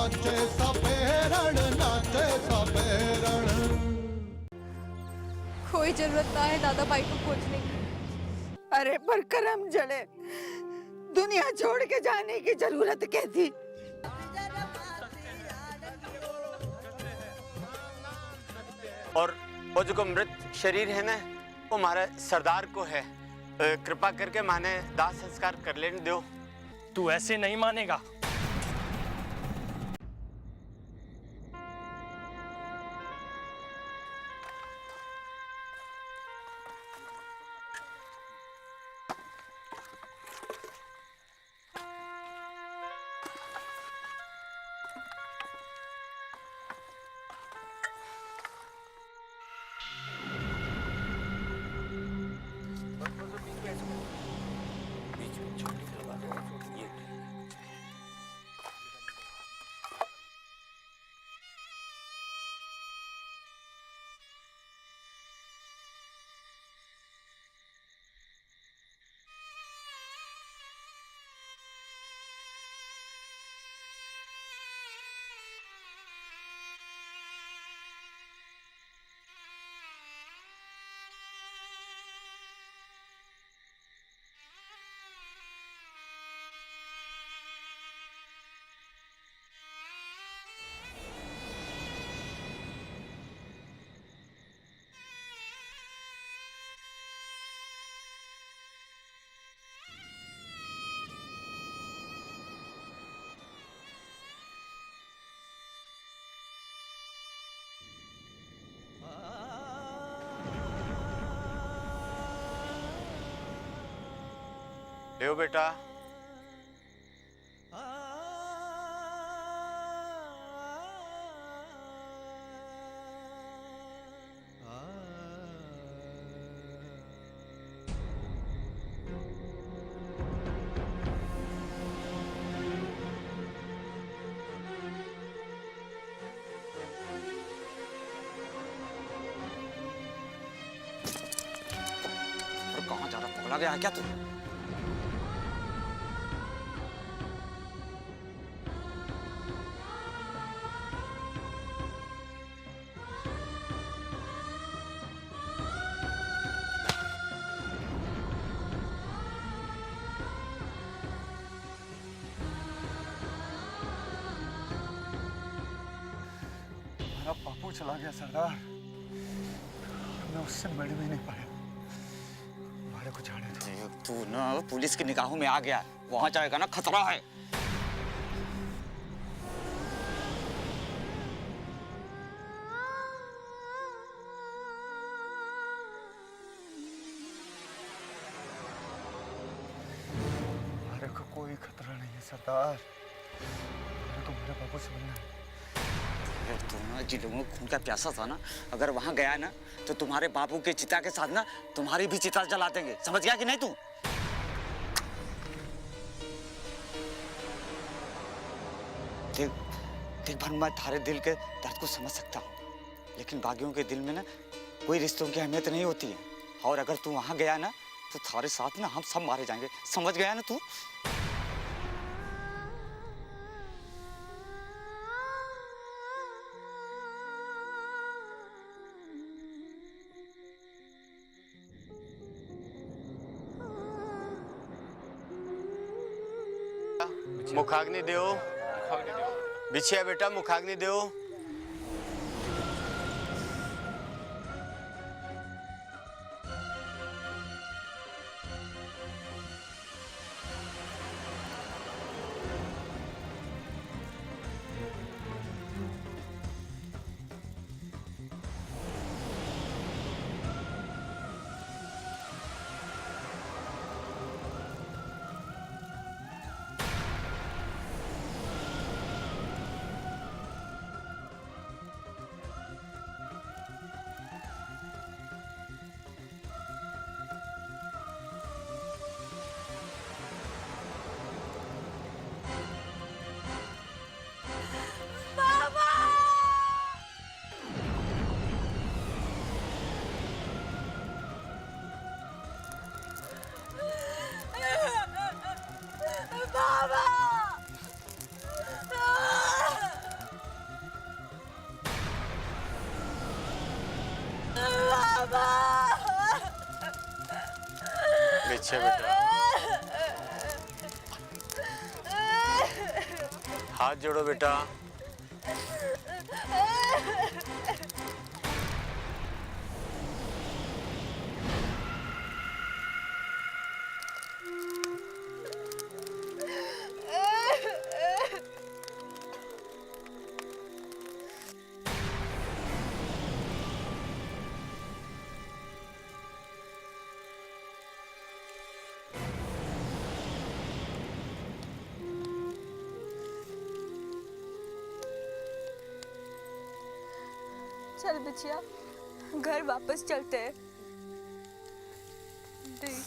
नाचे सपेरण, नाचे सपेरण। कोई जरूरत ना है दादा भाई को खोजने की। अरे पर करम जड़े, दुनिया छोड़ के जाने की जरूरत क्या थी? और वो जो मृत शरीर है ना, वो हमारे सरदार को है। कृपा करके माने दाह संस्कार कर लेने दो। तू ऐसे नहीं मानेगा। ले बेटा। और कहाँ जा रहा, पगला गया है क्या तू? मेरा बापू चला गया सरदार, मैं उससे मिल भी नहीं पाया। हमारे को जाने दो। तू ना पुलिस की निगाहों में आ गया, वहां जाएगा ना खतरा है। हमारे को कोई खतरा नहीं है सरदार, मेरे को मेरे बापू से मिलना है। तू ना जिन लोगों को खून का प्यासा था ना, अगर वहां गया ना तो तुम्हारे बापू के चिता के साथ ना तुम्हारी भी चिता जला देंगे, समझ गया कि नहीं तू? देख देख भानु, मैं थारे दिल के दर्द को समझ सकता हूँ, लेकिन बागियों के दिल में ना कोई रिश्तों की अहमियत नहीं होती है। और अगर तू वहां गया ना तो थारे साथ ना हम सब मारे जाएंगे, समझ गया ना तू? मुखाग्नि दो। बिछिया बेटा, मुखाग्नि दो। पीछे बेटा। हाथ जोड़ो बेटा। चल बिटिया, घर वापस चलते हैं। नहीं,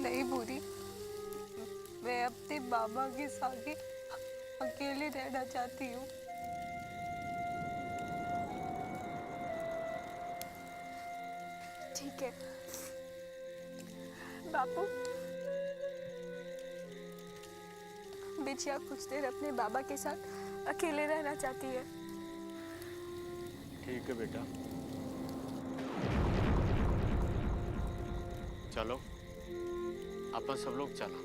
नहीं बूढ़ी, मैं अपने मामा के साथ अकेले रहना चाहती हूँ। ठीक है बापू, बिटिया कुछ देर अपने बाबा के साथ अकेले रहना चाहती है। ठीक है बेटा, चलो अपन सब लोग चला।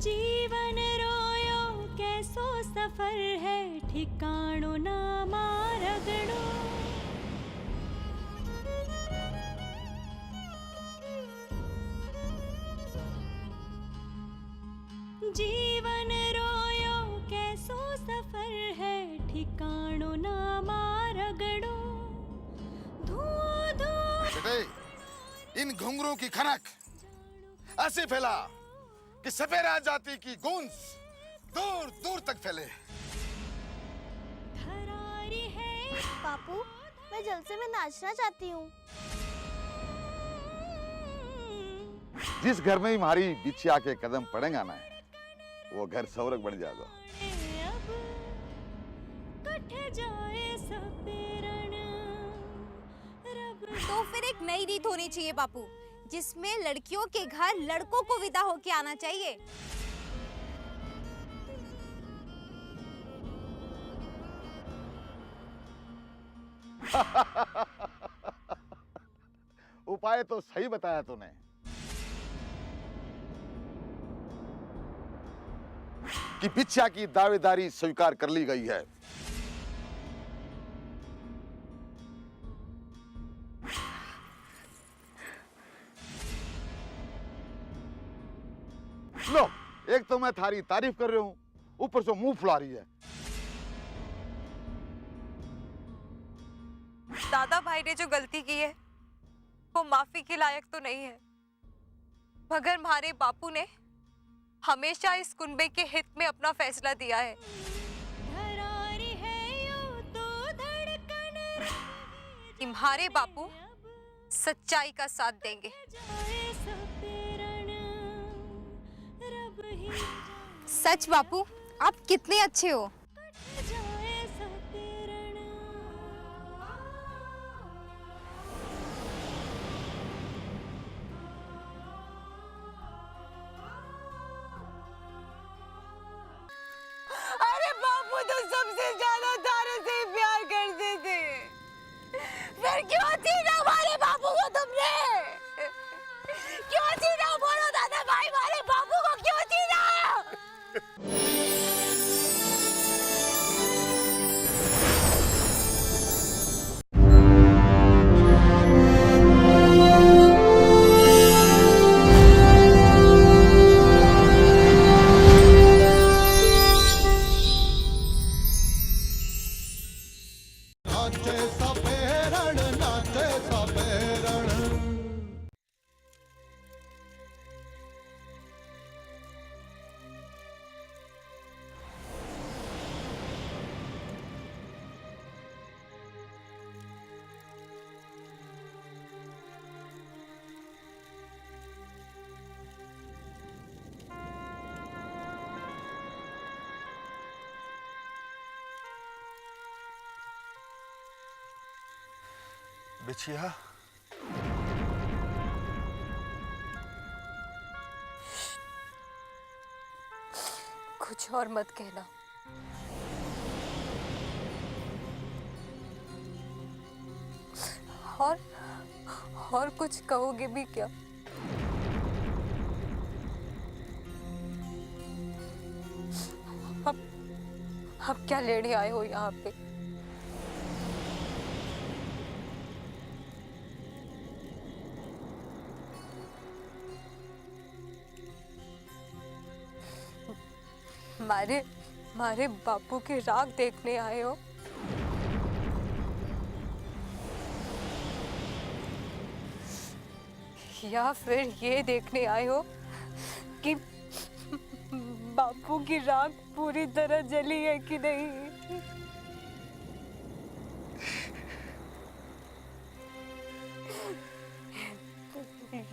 जीवन रोयो कैसो सफर है, ठिकाणो ना मारगड़ो। जीवन रोयो कैसो सफर है, ठिकाणो ना मारगड़ो। धुआं धुआं बेटे, इन घुंघरू की खनक ऐसे फैला कि सपेरा जाति की गूंज दूर दूर तक फैले। धरारी है। पापू, मैं जलसे में नाचना चाहती हूँ। जिस घर में हमारी बिछिया के कदम पड़ेगा ना, वो घर स्वर्ग बन जाएगा। अब कट जाए सपेरण रब। तो फिर एक नई रीत होनी चाहिए बापू, जिसमें लड़कियों के घर लड़कों को विदा होके आना चाहिए। उपाय तो सही बताया तूने। कि बिछिया की दावेदारी स्वीकार कर ली गई है। लो, एक तो मैं थारी तारीफ कर रही हूं, ऊपर से मुंह फुला रही है। दादा भाई ने जो गलती की है वो माफी के लायक तो नहीं है, मगर हमारे बापू ने हमेशा इस कुनबे के हित में अपना फैसला दिया है। धरारी है यूं तो धड़कन कि हमारे बापू सच्चाई का साथ देंगे। जाए सपेरण रब ही सच बापू, आप कितने अच्छे हो। जाए सपेरण। अरे बापू तो सबसे ज्यादा तारे से ही प्यार करते थे, फिर क्यों छीना हमारे बापू को तुमने? क्यों छीना? बोलो दादा भाई, हमारे बापू को क्यों छीना? नाचे सपेरण नाचे सपेरण। बिछिया, कुछ और मत कहना। और कुछ कहोगे भी क्या? अब क्या लेने आए हो यहाँ पे? मारे बापू के राग देखने आए हो? या फिर ये देखने आए हो कि बापू की राख पूरी तरह जली है कि नहीं?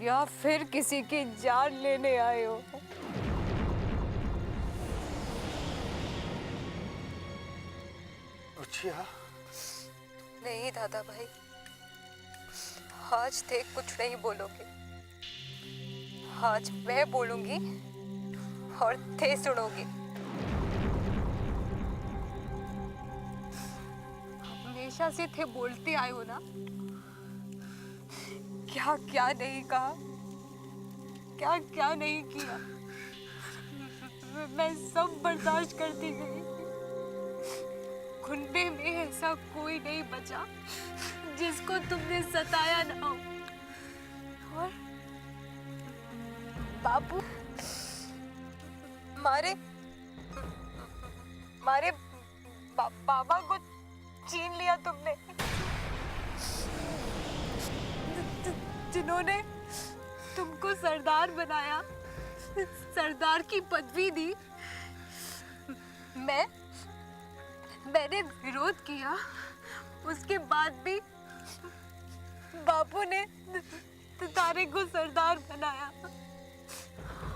या फिर किसी की जान लेने आए हो? बिछिया, नहीं दादा भाई, आज थे कुछ नहीं बोलोगे। आज मैं बोलूंगी और थे सुनोगे। हमेशा से थे बोलते आए हो ना, क्या क्या नहीं कहा, क्या क्या नहीं किया। मैं सब बर्दाश्त करती गई। कुंबे में ऐसा कोई नहीं बचा जिसको तुमने सताया ना हो। और बापू मारे बाबा को छीन लिया तुमने, जिन्होंने तुमको सरदार बनाया, सरदार की पदवी दी। मैंने विरोध किया, उसके बाद भी बापू ने तारे को सरदार बनाया।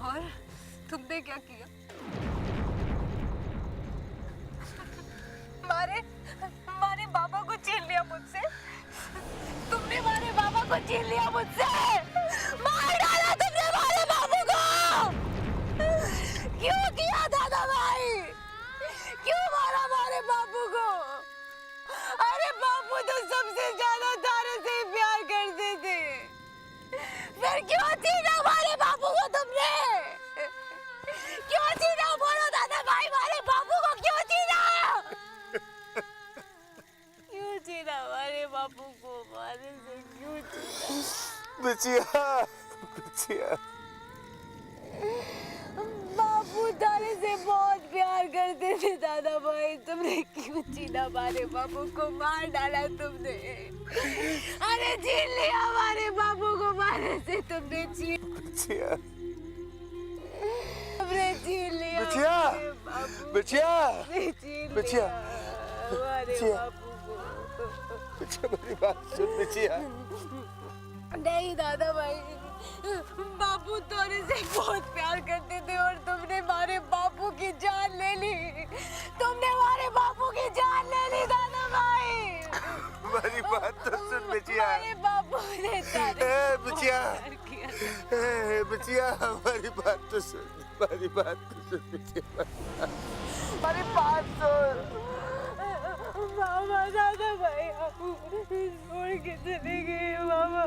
और तुमने क्या किया? मारे बाबा को छीन लिया मुझसे। तुमने मारे बाबा को छीन लिया मुझसे। मार डाला तुमने मारे बाबू को। क्यों किया दादा भाई? क्यों मारा मारे बापू को? अरे बापू तो सबसे ज्यादा तारे से ही प्यार करते थे। फिर क्यों छीना मारे बापू को तुमने? क्यों छीना? बोलो दादा भाई, मारे बापू को क्यों छीना? क्यों छीना मारे बापू को? मारे से क्यों छीना? बिछिया, बापू तारे से बहुत प्यार करते थे दादा भाई। तुमने क्यों छीना मारे बापू को? मार डाला तुमने। अरे छीन लिया हमारे बापू को, मारे से तुमने छीन लिया बिछिया, बापू। बिछिया, छीन बिछिया, लिया हमारे बिछिया। बापू को। बिछिया, मेरी बात सुन बिछिया। नहीं दादा भाई, बापू तोरे से बहुत प्यार करते थे और तुमने हमारे बापू की जान ले ली। तुमने हमारे बापू की जान ले ली दादा भाई। मेरी बात तो सुन बिछिया। हमारे बापू ने तारे को बिछिया, प्यार किया था। बिछिया, हमारी बात तो सुन, हमारी बात तो सुन बिछिया, हमारी बात सुन। मामा दादा भाई छोड़ के चले गए मामा।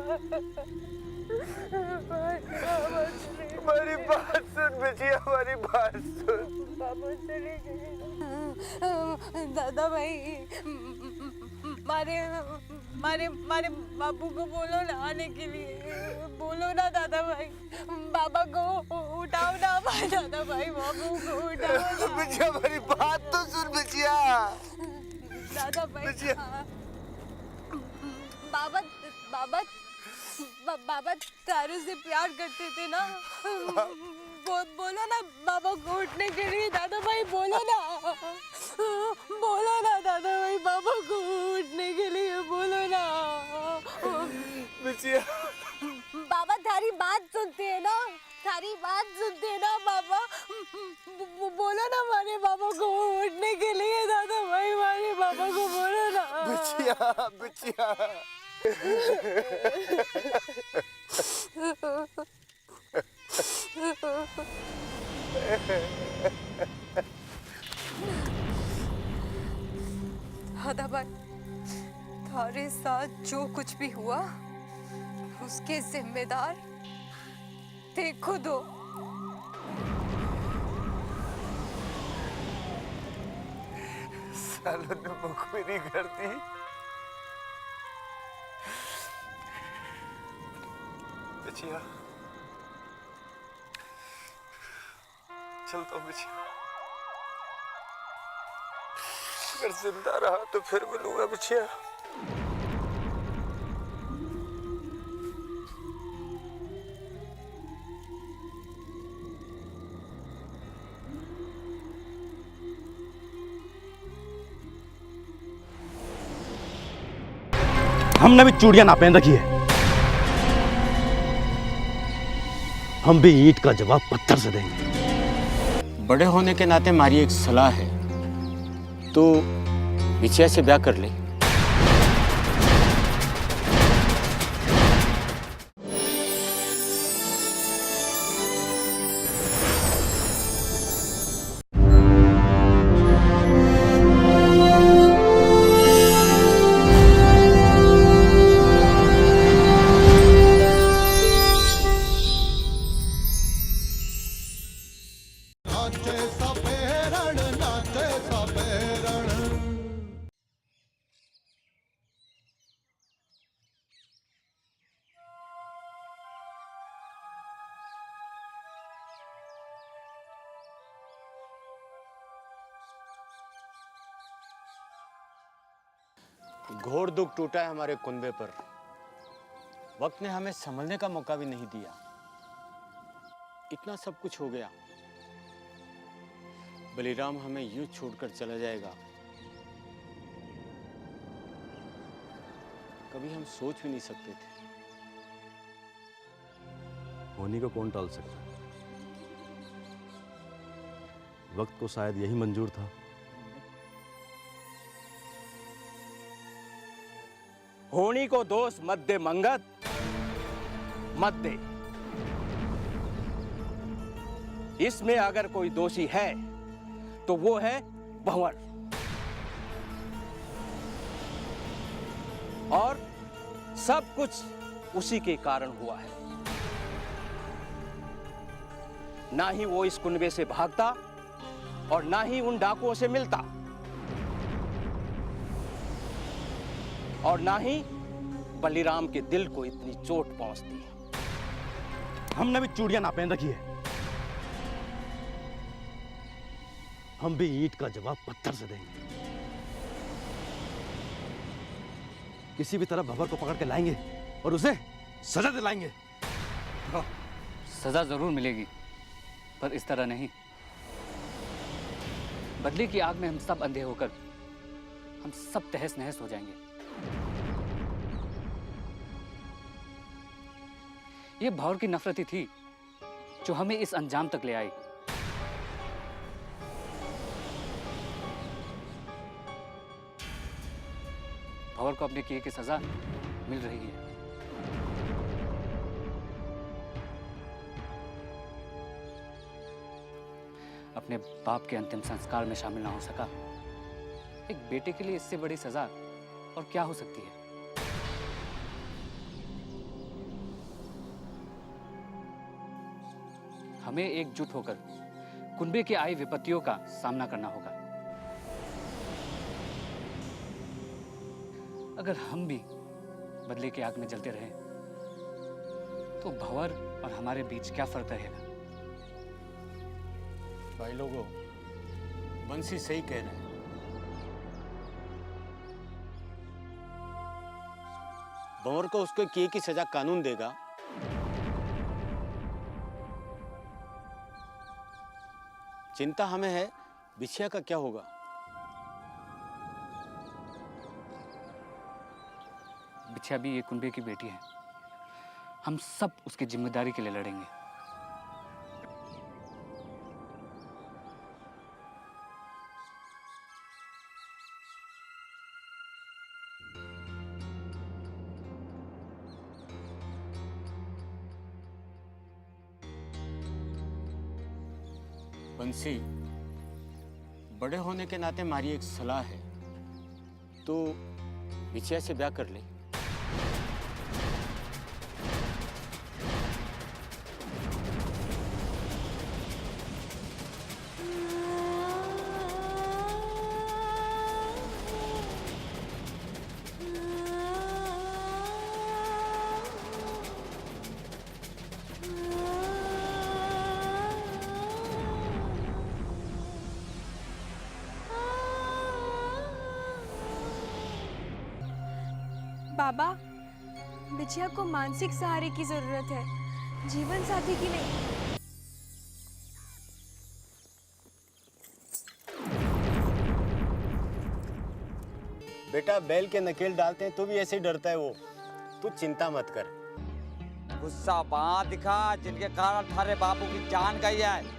हमारी बात सुन बिछिया, हमारी बात सुन। बाबू चले गए। दादा भाई, मारे बाबू को बोलो ना आने के लिए। बोलो ना दादा भाई, बाबा को उठाओ ना। दादा भाई बाबू को उठाओ ना। बिछिया, हमारी बात तो सुन बिछिया। दादा भाई, बिछिया। बाबा तारे से प्यार करते थे ना। बोलो ना बाबा को उठने के लिए। दादा भाई बोलो ना, बोलो ना दादा भाई, बाबा को उठने के लिए बोलो ना। बिछिया, बाबा थारी बात सुनते हैं ना, थारी बात सुनते हैं ना बाबा। बोलो ना हमारे बाबा को उठने के लिए। दादा भाई हमारे बाबा को बोलो ना। बिछिया, बिछिया, आदाबाई, थारे साथ जो कुछ भी हुआ उसके जिम्मेदार ते खुद हो। सालों ने मुखबिरी कर दी। बिछिया, चलता हूँ बिछिया। अगर जिंदा रहा तो फिर मिलूंगा बिछिया। हमने भी चूड़ियां ना पहन रखी है, हम भी ईंट का जवाब पत्थर से देंगे। बड़े होने के नाते हमारी एक सलाह है, तो बिछिया से ब्याह कर ले। घोर दुख टूटा है हमारे कुनबे पर। वक्त ने हमें संभलने का मौका भी नहीं दिया। इतना सब कुछ हो गया, बलिराम हमें यूं छोड़कर चला जाएगा, कभी हम सोच भी नहीं सकते थे। होनी को कौन टाल सकता है? वक्त को शायद यही मंजूर था। होनी को दोष मत दे मंगत, मत दे। इसमें अगर कोई दोषी है तो वो है भंवर, और सब कुछ उसी के कारण हुआ है। ना ही वो इस कुनबे से भागता और ना ही उन डाकुओं से मिलता, और ना ही बलिराम के दिल को इतनी चोट पहुंचती। हमने भी चूड़ियां ना पहन रखी है, हम भी ईंट का जवाब पत्थर से देंगे। किसी भी तरह भंवर को पकड़ के लाएंगे और उसे सजा दिलाएंगे। सजा जरूर मिलेगी, पर इस तरह नहीं। बदले की आग में हम सब अंधे होकर हम सब तहस नहस हो जाएंगे। ये भंवर की नफरत ही थी जो हमें इस अंजाम तक ले आई। भंवर को अपने किए की सजा मिल रही है। अपने बाप के अंतिम संस्कार में शामिल ना हो सका, एक बेटे के लिए इससे बड़ी सजा और क्या हो सकती है। हमें एकजुट होकर कुनबे की आई विपत्तियों का सामना करना होगा। अगर हम भी बदले की आग में जलते रहे तो भंवर और हमारे बीच क्या फर्क रहेगा? भाई लोगों, बंसी सही कह रहे हैं। भंवर को उसके किए की सजा कानून देगा। चिंता हमें है बिछिया का क्या होगा। बिछिया भी ये कुनबे की बेटी है, हम सब उसकी जिम्मेदारी के लिए लड़ेंगे। बंसी, बड़े होने के नाते हमारी एक सलाह है, तो बिछिया से ब्याह कर ले। बाबा, बिछिया को मानसिक सहारे की जरूरत है, जीवन साथी की नहीं। बेटा, बैल के नकेल डालते हैं तो भी ऐसे ही डरता है वो। तू चिंता मत कर। गुस्सा वहां दिखा जिनके कारण थारे बापू की जान गई है।